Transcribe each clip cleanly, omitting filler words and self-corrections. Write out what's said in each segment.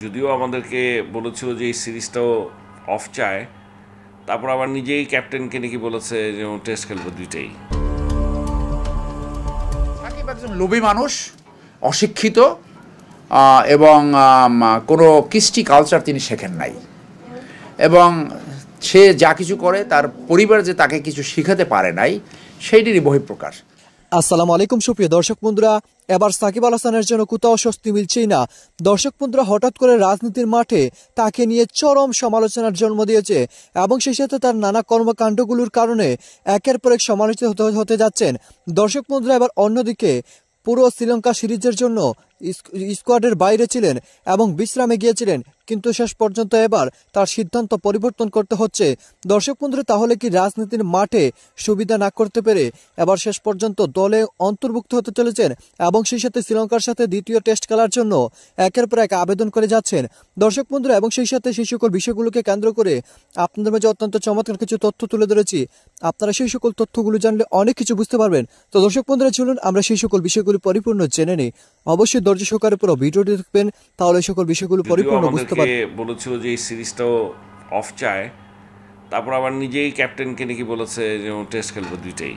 যদিও আমাদেরকে বলেছিল যে এই সিরিজটাও অফ চায়, তারপর আবার নিজেই ক্যাপ্টেনকে নাকি বলেছে যে ও টেস্ট খেলবে দুইটাই। সাকিব একজন লোভী মানুষ, অশিক্ষিত এবং কোনো কৃষ্টি কালচার তিনি শেখেন নাই, এবং সে যা কিছু করে তার পরিবার যে তাকে কিছু শিখাতে পারে নাই সেইটিরই বহিঃপ্রকাশ। আসসালামু আলাইকুম সুপ্রিয় দর্শক বন্ধুরা, এবার সাকিব আল হাসানের জন্য কোথাও স্বস্তি মিলছেই না। দর্শক বন্ধুরা, হঠাৎ করে রাজনীতির মাঠে তাকে নিয়ে চরম সমালোচনার জন্ম দিয়েছে এবং সেই সাথে তার নানা কর্মকাণ্ডগুলোর কারণে একের পর এক সমালোচিত হতে যাচ্ছেন। দর্শক বন্ধুরা, এবার অন্যদিকে পুরো শ্রীলঙ্কা সিরিজের জন্য স্কোয়াডের বাইরে ছিলেন এবং বিশ্রামে গিয়েছিলেন, কিন্তু শেষ পর্যন্ত এবার তার সিদ্ধান্ত পরিবর্তন করতে হচ্ছে। দর্শক বন্ধুরা, তাহলে কি রাজনীতির মাঠে সুবিধা না করতে পেরে এবার শেষ পর্যন্ত দলে অন্তর্ভুক্ত হতে চলেছেন এবং সেই সাথে শ্রীলঙ্কার সাথে দ্বিতীয় টেস্ট খেলার জন্য একের পর এক আবেদন করে যাচ্ছেন। দর্শক বন্ধুরা, এবং সেই সাথে সেই সকল বিষয়গুলোকে কেন্দ্র করে আপনাদের মাঝে অত্যন্ত চমৎকার কিছু তথ্য তুলে ধরেছি। আপনারা সেই সকল তথ্যগুলো জানলে অনেক কিছু বুঝতে পারবেন। তো দর্শক বন্ধুরা, চলুন আমরা সেই সকল বিষয়গুলো পরিপূর্ণ জেনে নিই। অবশ্যই ধৈর্য সহকারে পুরো ভিডিওটি দেখবেন, তাহলে সকল বিষয়গুলো পরিপূর্ণ বুঝতে পারবেন। বলেছিল যে এই সিরিজটাও অফ চায়, তারপর আবার নিজেই ক্যাপ্টেনকে নাকি বলেছে যে ও টেস্ট খেলবে দুইটাই।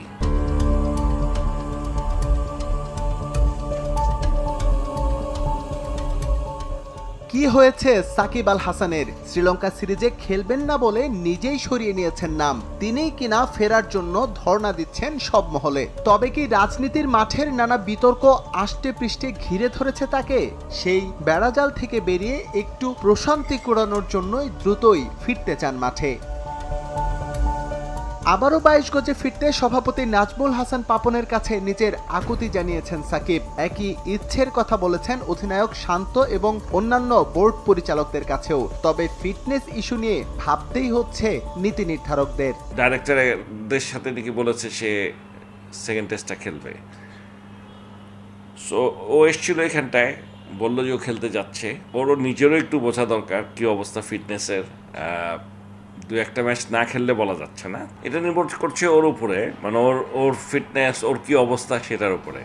কি হয়েছে সাকিব আল হাসানের? শ্রীলঙ্কা সিরিজে খেলবেন না বলে নিজেই সরিয়ে নিয়েছেন নাম। তিনিই কিনা ফেরার জন্য ধর্ণা দিচ্ছেন সব মহলে। তবে কি রাজনীতির মাঠের নানা বিতর্ক আষ্টে পৃষ্ঠে ঘিরে ধরেছে তাকে? সেই বেড়াজাল থেকে বেরিয়ে একটু প্রশান্তি কুড়ানোর জন্যই দ্রুতই ফিরতে চান মাঠে। আবারও 22 গজে ফিরতে সভাপতি নাজমুল হাসান পাপনের কাছে নিজের আকুতি জানিয়েছেন সাকিব। একই ইচ্ছের কথা বলেছেন অধিনায়ক শান্ত এবং অন্যান্য বোর্ড পরিচালকদের কাছেও। তবে ফিটনেস ইস্যু নিয়ে ভাবতেই হচ্ছে নীতি নির্ধারকদের। ডাইরেক্টরদের সাথে নাকি বলেছে সে সেকেন্ড টেস্টটা খেলবে। সো ও এসেছিল এখানটায়, বললো যে ও খেলতে যাচ্ছে। ওরও নিজেরও একটু বোঝা দরকার কি অবস্থা ফিটনেসের। দু একটা ম্যাচ না খেললে বলা যাচ্ছে না। এটা নির্ভর করছে ওর উপরে, মানে ওর ফিটনেস, ওর কি অবস্থা সেটার উপরে।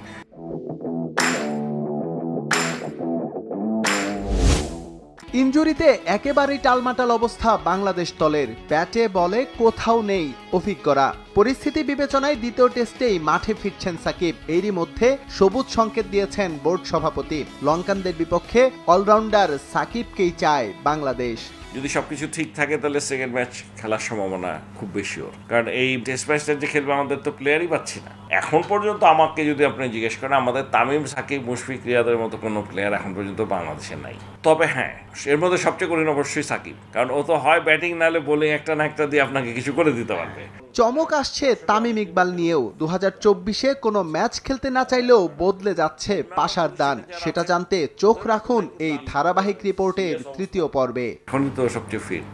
ইনজুরিতে একেবারেই টালমাটাল অবস্থা বাংলাদেশ দলের। ব্যাটে বলে কোথাও নেই অভিজ্ঞরা। পরিস্থিতি বিবেচনায় দ্বিতীয় টেস্টেই মাঠে ফিরছেন সাকিব। এরই মধ্যে সবুজ সংকেত দিয়েছেন বোর্ড সভাপতি। লঙ্কানদের বিপক্ষে অলরাউন্ডার সাকিবকেই চায় বাংলাদেশ। যদি সবকিছু ঠিক থাকে তাহলে সেকেন্ড ম্যাচ খেলার সম্ভাবনা খুব বেশি ওর, কারণ এই টেস্ট ম্যাচটা যে খেলবে আমাদের তো প্লেয়ারই পাচ্ছি না এখন পর্যন্ত। আমাকে যদি আপনি জিজ্ঞেস করেন, আমাদের তামিম, সাকিব, মুশফিক, রিয়াদের মতো কোনো প্লেয়ার এখন পর্যন্ত বাংলাদেশে নাই। তবে হ্যাঁ, এর মধ্যে সবচেয়ে কঠিন অবশ্যই সাকিব, কারণ ও তো হয় ব্যাটিং নাহলে বোলিং একটা না একটা দিয়ে আপনাকে কিছু করে দিতে পারবে। চমক আসছে তামিম ইকবাল নিয়েও। 2024-এ কোনো ম্যাচ খেলতে না চাইলেও বদলে যাচ্ছে পাশার দান। সেটা জানতে চোখ রাখুন এই ধারাবাহিক রিপোর্টের তৃতীয় পর্বে। এখনই তো সবচেয়ে ফিট,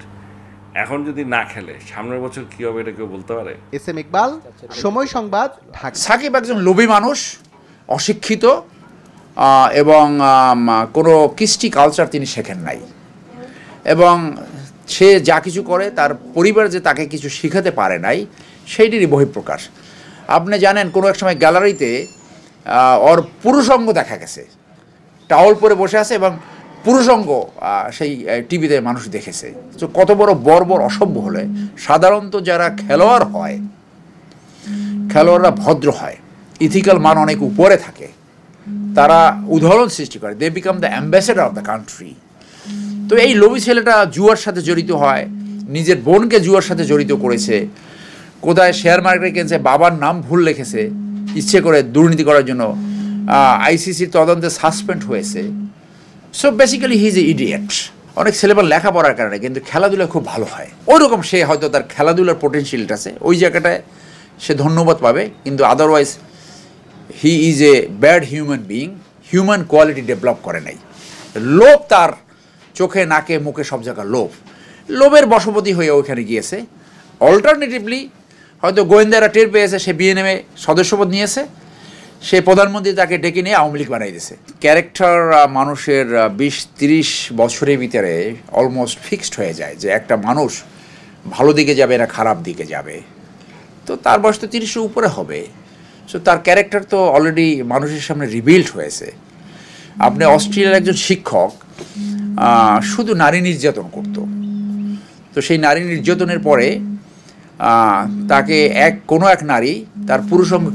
এখন যদি না খেলে সামনের বছর কি হবে এটা কেউ বলতে পারে? এস এম ইকবাল, সময় সংবাদ, ঢাকা। সাকিব একজন লোভী মানুষ, অশিক্ষিত এবং কোনো কৃষ্টি কালচার তিনি শেখেন নাই, এবং সে যা কিছু করে তার পরিবার যে তাকে কিছু শিখাতে পারে নাই সেইটিরই বহিঃপ্রকাশ। আপনি জানেন, কোনো এক সময় গ্যালারিতে ওর পুরুষঙ্গ দেখা গেছে, টাওয়াল পরে বসে আছে এবং পুরুষঙ্গ সেই টিভিতে মানুষ দেখেছে। তো কত বড় বর্বর অসভ্য হলে সাধারণত যারা খেলোয়াড় হয়, খেলোয়াড়রা ভদ্র হয়, ইথিক্যাল মান অনেক উপরে থাকে, তারা উদাহরণ সৃষ্টি করে, they become the ambassador of the country. তো এই লোভী ছেলেটা জুয়ার সাথে জড়িত হয়, নিজের বোনকে জুয়ার সাথে জড়িত করেছে, কোথায় শেয়ার মার্কেটে কিনছে, বাবার নাম ভুল লিখেছে ইচ্ছে করে দুর্নীতি করার জন্য, আইসিসির তদন্তে সাসপেন্ড হয়েছে। So basically he is a idiot. অনেক ছেলেবার লেখাপড়ার কারণে কিন্তু খেলাধুলা খুব ভালো হয়, ওইরকম সে হয়তো তার খেলাধুলার পোটেনশিয়ালটা আছে, ওই জায়গাটায় সে ধন্যবাদ পাবে, কিন্তু otherwise he is a bad human being. Human quality develop করে নাই। লোভ তার চোখে, নাকে, মুখে, সব জায়গায় লোভ। লোভের বশবর্তী হয়ে ওইখানে গিয়েছে। অল্টারনেটিভলি হয়তো গোয়েন্দারা টের পেয়েছে সে বিএনএমে সদস্যপদ নিয়েছে, সে প্রধানমন্ত্রী তাকে ডেকে নিয়ে আওয়ামী লীগ বানাই দিয়েছে। ক্যারেক্টার মানুষের 20-30 বছরের ভিতরে অলমোস্ট ফিক্সড হয়ে যায় যে একটা মানুষ ভালো দিকে যাবে না খারাপ দিকে যাবে। তো তার বয়স তো 30-এর উপরে হবে। সো তার ক্যারেক্টার তো অলরেডি মানুষের সামনে রিবিল্ড হয়েছে। আপনি অস্ট্রেলিয়ার একজন শিক্ষক শুধু নারী নির্যাতন করত। তো সেই নারী নির্যাতনের পরে তাকে কোনো এক নারী তার পুরুষাঙ্গ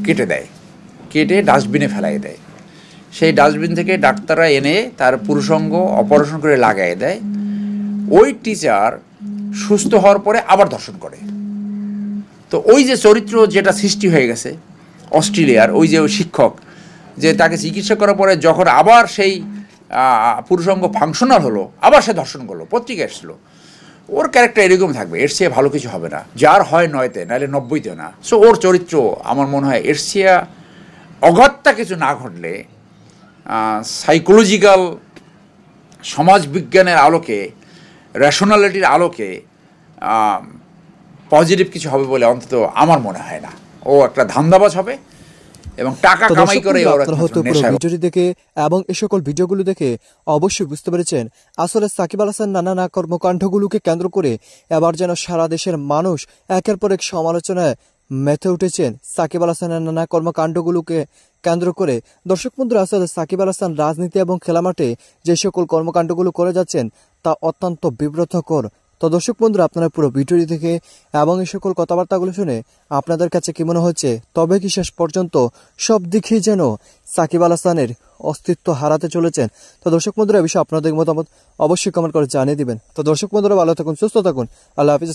কেটে ডাস্টবিনে ফেলাই দেয়। সেই ডাস্টবিন থেকে ডাক্তাররা এনে তার পুরুষাঙ্গ অপারেশন করে লাগাই দেয়। ওই টিচার সুস্থ হওয়ার পরে আবার ধর্ষণ করে। তো ওই যে চরিত্র যেটা সৃষ্টি হয়ে গেছে অস্ট্রেলিয়ার, ওই যে ওই শিক্ষক যে তাকে চিকিৎসা করার পরে যখন আবার সেই পুরুষাঙ্গ ফাংশনাল হলো, আবার সে ধর্ষণ করলো, পত্রিকা এসেছিল। ওর ক্যারেক্টার এরকম থাকবে, এর চেয়ে ভালো কিছু হবে না। যার হয় 9তে, নাহলে 90তেও না। সো ওর চরিত্র আমার মনে হয় এর চেয়ে অগত্যা কিছু না ঘটলে সাইকোলজিক্যাল সমাজবিজ্ঞানের আলোকে, রেশনালিটির আলোকে পজিটিভ কিছু হবে বলে অন্তত আমার মনে হয় না। ও একটা ধান্দাবাজ হবে এবং টাকা কামাই করে ভিডিওটি দেখে এবং এই সকল ভিডিওগুলো দেখে অবশ্যই বুঝতে পেরেছেন আসলে সাকিব আল হাসান নানা কর্মকাণ্ডগুলোকে কেন্দ্র করে এবার যেন সারা দেশের মানুষ একের পর এক সমালোচনায় মেতে উঠেছেন সাকিব আল হাসানের নানা কর্মকাণ্ডগুলোকে কেন্দ্র করে। দর্শক বন্ধুরা, আসলে সাকিব আল হাসান রাজনীতি এবং খেলা মাঠে যে সকল কর্মকাণ্ডগুলো করে যাচ্ছেন তা অত্যন্ত বিব্রতকর। তো দর্শক বন্ধুরা, আপনারা পুরো ভিডিওটি দেখে এবং এই সকল কথাবার্তাগুলো শুনে আপনাদের কাছে কি মনে হচ্ছে? তবে কি শেষ পর্যন্ত সব দিকেই যেন সাকিব আল হাসানের অস্তিত্ব হারাতে চলেছেন? তো দর্শক বন্ধুরা, এই বিষয়ে আপনাদের মতামত অবশ্যই কমেন্ট করে জানিয়ে দিবেন। তো দর্শক বন্ধুরা, ভালো থাকুন, সুস্থ থাকুন, আল্লাহ হাফিজ।